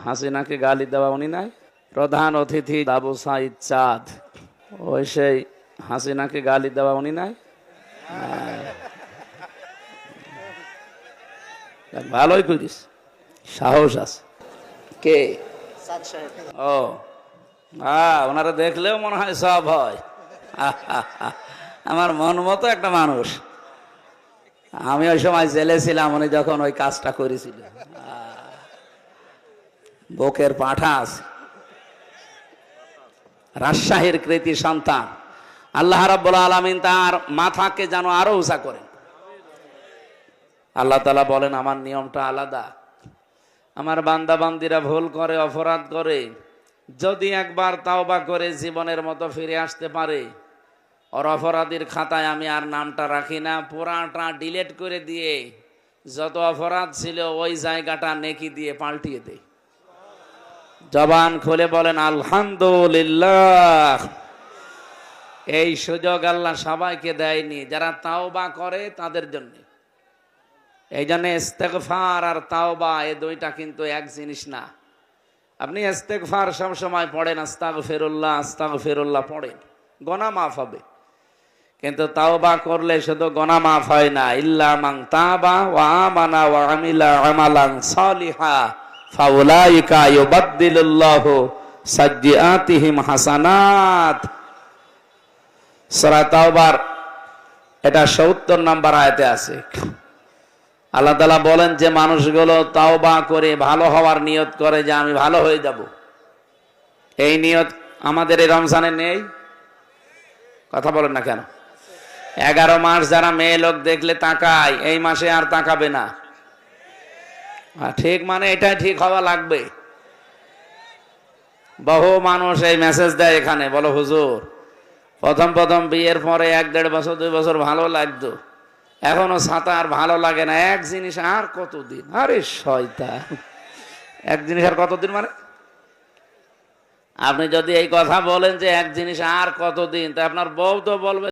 হাসিনাকে গালি দেওয়া উনি নাই? প্রধান অতিথি আবু সাইদ চাঁদ, ওই সেই হাসিনাকে গালি দেওয়া উনি নাই? ভালোই করিস, সাহস আছে। কে? ও ওনারা দেখলেও মনে হয় সব হয়। আমার মন মতো একটা মানুষ। আমি ওই সময় জেলে ছিলাম, উনি যখন ওই কাজটা করেছিল। বুকের পাঠা আছে। রাজশাহীর কৃতি সন্তান। আল্লাহ রাব্বুল আলামিন তার মাথাকে যেন আরো উঁচা করেন। আল্লাহ তাআলা বলেন, আমার নিয়মটা আলাদা। আমার বান্দা বান্দিরা ভুল করে, অপরাধ করে, যদি একবার তাওবা করে জীবনের মতো ফিরে আসতে পারে, ওর অপরাধীর খাতায় আমি আর নামটা রাখি না, পুরাটা ডিলিট করে দিয়ে যত অপরাধ ছিল ওই জায়গাটা নেকি দিয়ে পাল্টিয়ে দেই। জবান খুলে বলেন আলহামদুলিল্লাহ। এই সুযোগ আল্লাহ সবাইকে দেয়নি, যারা তাওবা করে তাদের জন্য। এই জন্য ইস্তেগফার আর তাওবা এই দুইটা কিন্তু এক জিনিস না। আপনি ইস্তেগফার সব সময় পড়েন, আস্তাগফিরুল্লাহ আস্তাগফিরুল্লাহ পড়েন, গুনাহ মাফ হবে। কিন্তু তাওবা করলে শুধু গুনাহ মাফ হয় না, ইল্লা মান তাবা ওয়া আমানা ওয়া আমিলা আমালান সালিহা ফাউলাইকা ইউবাদদিলুল্লাহু সাইয়্যাতিহিম হাসানাত। সূরা তাওবার এটা ৭০ নম্বর আয়াতে আছে। আল্লাহ তাআলা বলেন যে মানুষগুলো তাওবা করে ভালো হওয়ার নিয়ত করে যে আমি ভালো হয়ে যাব, এই নিয়ত আমাদের এই রমজানে নেই। কথা বলেন না কেন? 11 মাস যারা মেয়ে লোক দেখলে তাকায়, এই মাসে আর তাকাবে না। ঠিক, মানে এটা ঠিক হওয়া লাগবে। বহু মানুষ এই মেসেজ দেয় এখানে, বলো হুজুর প্রথম প্রথম বিয়ের পরে 1-1.5 বছর 2 বছর ভালো লাগতো, এখনো ছাতা আর ভালো লাগে না। এক জিনিস আর কতদিন? আরে শয়তান, এক জিনিস আর কতদিন মানে? আপনি যদি এই কথা বলেন যে এক জিনিস আর কতদিন, তা আপনার বউ তো বলবে